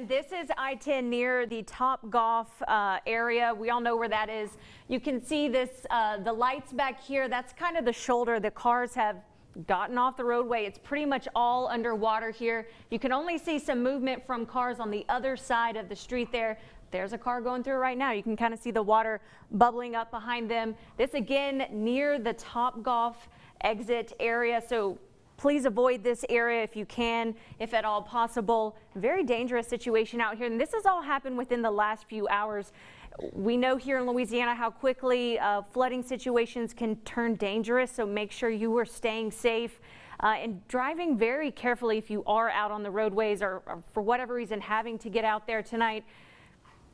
Again, this is I-10 near the Top Golf area. We all know where that is. You can see this, the lights back here. That's kind of the shoulder. The cars have gotten off the roadway. It's pretty much all underwater here. You can only see some movement from cars on the other side of the street there. There's a car going through right now. You can kind of see the water bubbling up behind them. This again near the Top Golf exit area. So please avoid this area if you can, if at all possible. Very dangerous situation out here. And this has all happened within the last few hours. We know here in Louisiana how quickly flooding situations can turn dangerous. So make sure you are staying safe and driving very carefully if you are out on the roadways or for whatever reason having to get out there tonight.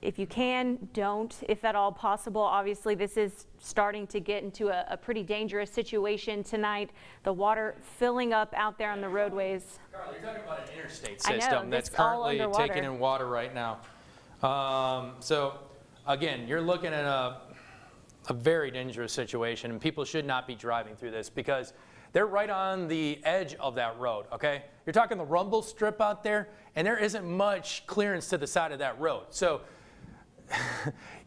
If you can, don't, if at all possible. Obviously, this is starting to get into a pretty dangerous situation tonight. The water filling up out there on the roadways. Carl, you're talking about an interstate system that's currently taking in water right now. So, again, you're looking at a very dangerous situation, and people should not be driving through this because they're right on the edge of that road, okay? You're talking the rumble strip out there, and there isn't much clearance to the side of that road. So,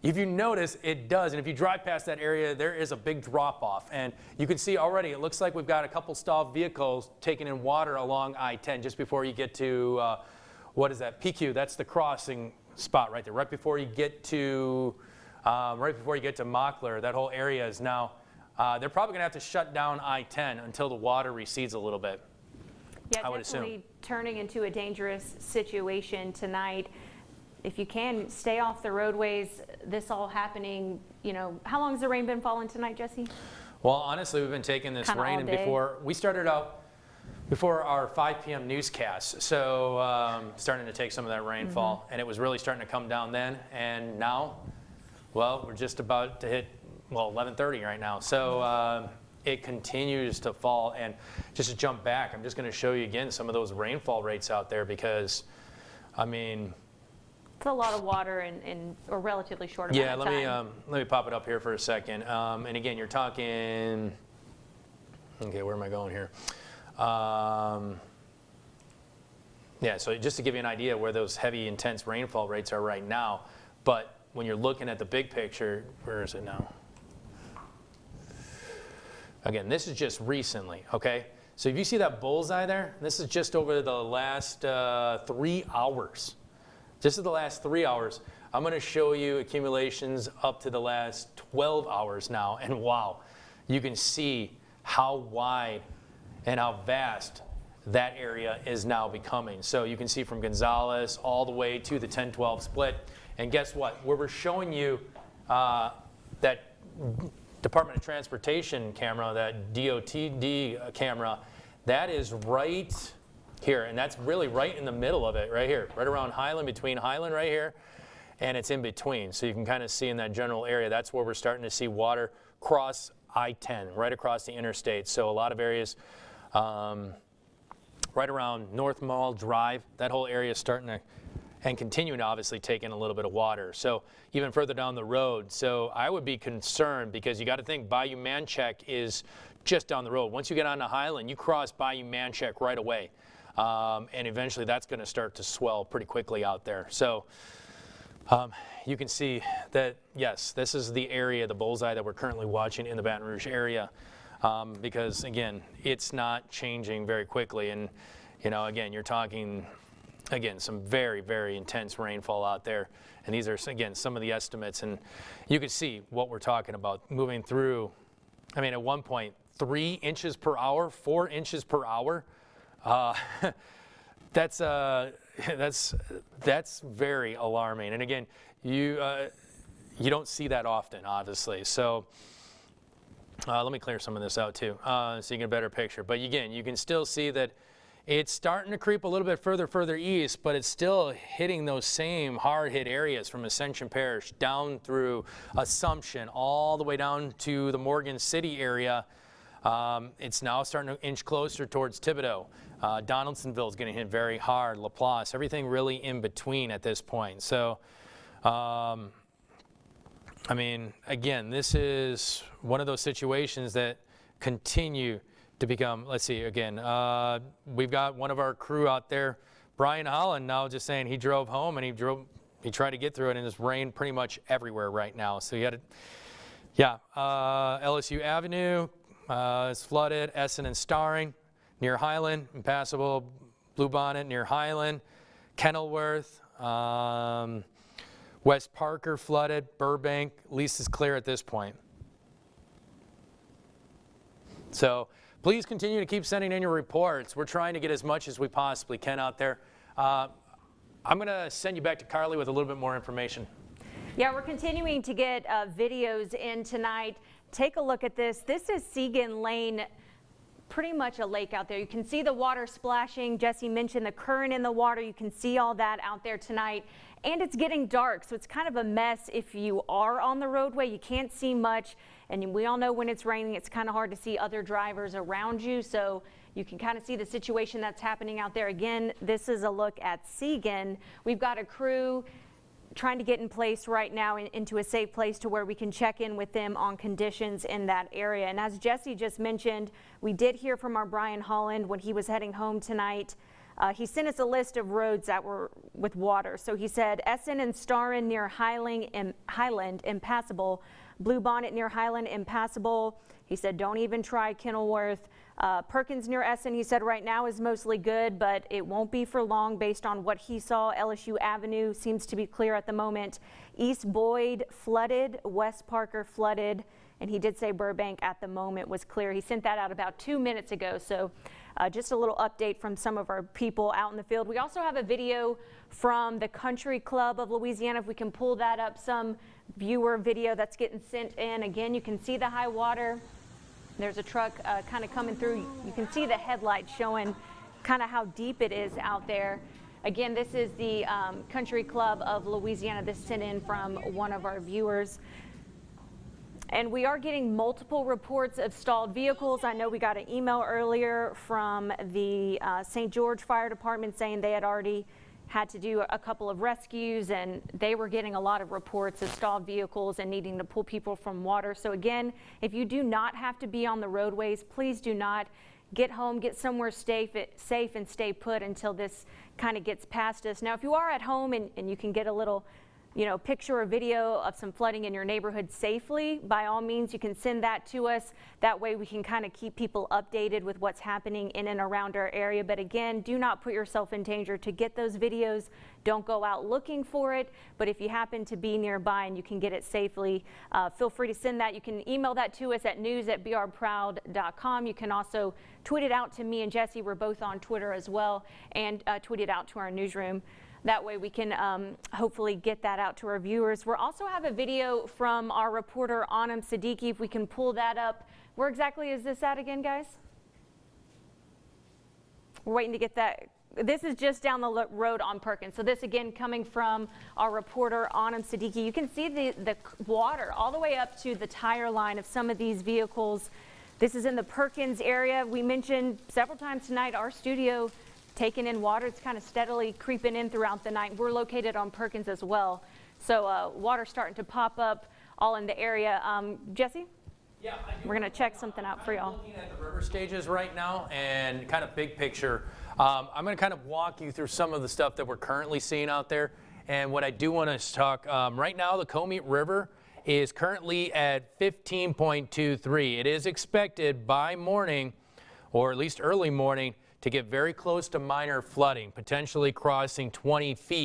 if you notice, it does, and if you drive past that area, there is a big drop-off, and you can see already, it looks like we've got a couple stalled vehicles taking in water along I-10 just before you get to, what is that, PQ, that's the crossing spot right there, right before you get to Mockler. That whole area is now, they're probably gonna have to shut down I-10 until the water recedes a little bit. Yeah, definitely turning into a dangerous situation tonight. If you can, stay off the roadways. This all happening, you know, how long has the rain been falling tonight, Jesse? Well, honestly, we've been taking this rain, and before we started out, before our 5 p.m. newscast, so starting to take some of that rainfall, and it was really starting to come down then, and now, well, we're just about to hit, well, 11:30 right now, so it continues to fall. And just to jump back, I'm just going to show you again some of those rainfall rates out there because, I mean, it's a lot of water in a relatively short amount of time. Let me pop it up here for a second. And again, you're talking, okay, where am I going here? Yeah, so just to give you an idea where those heavy, intense rainfall rates are right now, but when you're looking at the big picture, where is it now? Again, this is just recently, okay? So if you see that bullseye there, this is just over the last 3 hours. Just in the last 3 hours, I'm going to show you accumulations up to the last 12 hours now. And wow, you can see how wide and how vast that area is now becoming. So you can see from Gonzales all the way to the 10-12 split. And guess what? Where we're showing you that Department of Transportation camera, that DOTD camera, that is right here, and that's really right in the middle of it, right here, right around Highland, between Highland right here, and it's in between. So you can kind of see in that general area, that's where we're starting to see water cross I-10, right across the interstate. So a lot of areas right around North Mall Drive, that whole area is starting to, and continuing to obviously take in a little bit of water. So even further down the road. So I would be concerned because you got to think Bayou Manchac is just down the road. Once you get onto Highland, you cross Bayou Manchac right away. And eventually that's going to start to swell pretty quickly out there. So you can see that, yes, this is the area, the bullseye that we're currently watching in the Baton Rouge area because, again, it's not changing very quickly. And, you know, again, you're talking, again, some very, very intense rainfall out there. And these are, again, some of the estimates. And you can see what we're talking about moving through. I mean, at one point, 3 inches per hour, 4 inches per hour. That's very alarming. And again, you don't see that often, obviously. So let me clear some of this out too, so you get a better picture. But again, you can still see that it's starting to creep a little bit further east, but it's still hitting those same hard-hit areas from Ascension Parish down through Assumption, all the way down to the Morgan City area. It's now starting to inch closer towards Thibodaux. Donaldsonville is going to hit very hard. Laplace, everything really in between at this point. So, I mean, again, this is one of those situations that continue to become, let's see, again, we've got one of our crew out there, Brian Holland now just saying he drove home and he tried to get through it, and it's rained pretty much everywhere right now. So you had it, yeah, LSU Avenue is flooded, Essen and Starring near Highland, impassable. Bluebonnet near Highland, Kenilworth, West Parker flooded, Burbank, at least is clear at this point. So please continue to keep sending in your reports. We're trying to get as much as we possibly can out there. I'm going to send you back to Carly with a little bit more information. Yeah, we're continuing to get videos in tonight. Take a look at this. This is Segan Lane, pretty much a lake out there. You can see the water splashing. Jesse mentioned the current in the water. You can see all that out there tonight. And it's getting dark, so it's kind of a mess if you are on the roadway. You can't see much. And we all know when it's raining, it's kind of hard to see other drivers around you. So you can kind of see the situation that's happening out there. Again, this is a look at Segan. We've got a crew trying to get in place right now into a safe place to where we can check in with them on conditions in that area. And as Jesse just mentioned, we did hear from our Brian Holland when he was heading home tonight. He sent us a list of roads that were with water. So he said Essen and Starren near Highland, impassable. Bluebonnet near Highland, impassable. He said don't even try Kenilworth. Perkins near Essen, he said right now is mostly good, but it won't be for long based on what he saw. LSU Avenue seems to be clear at the moment. East Boyd flooded, West Parker flooded, and he did say Burbank at the moment was clear. He sent that out about 2 minutes ago, so just a little update from some of our people out in the field. We also have a video from the Country Club of Louisiana. If we can pull that up, some viewer video that's getting sent in. Again, you can see the high water. There's a truck kind of coming through. You can see the headlights showing kind of how deep it is out there. Again, this is the Country Club of Louisiana. This sent in from one of our viewers. And we are getting multiple reports of stalled vehicles. I know we got an email earlier from the St. George Fire Department saying they had already had to do a couple of rescues, and they were getting a lot of reports of stalled vehicles and needing to pull people from water. So again, if you do not have to be on the roadways, please do not. Get home, get somewhere safe and stay put until this kind of gets past us. Now, if you are at home and you can get a little picture or video of some flooding in your neighborhood safely, by all means, you can send that to us. That way we can kind of keep people updated with what's happening in and around our area. But again, do not put yourself in danger to get those videos. Don't go out looking for it. But if you happen to be nearby and you can get it safely, feel free to send that. You can email that to us at news@brproud.com. You can also tweet it out to me and Jesse. We're both on Twitter as well, and tweet it out to our newsroom. That way we can hopefully get that out to our viewers. We also have a video from our reporter, Anam Siddiqui. If we can pull that up. Where exactly is this at again, guys? We're waiting to get that. This is just down the road on Perkins. So this again coming from our reporter, Anam Siddiqui. You can see the water all the way up to the tire line of some of these vehicles. This is in the Perkins area. We mentioned several times tonight our studio taking in water. It's kind of steadily creeping in throughout the night. We're located on Perkins as well. So water starting to pop up all in the area. Jesse? Yeah, we're going to check something out for y'all. Looking at the river stages right now and kind of big picture. I'm going to kind of walk you through some of the stuff that we're currently seeing out there. And what I do want to talk, right now the Comeet River is currently at 15.23. It is expected by morning, or at least early morning, to get very close to minor flooding, potentially crossing 20 feet.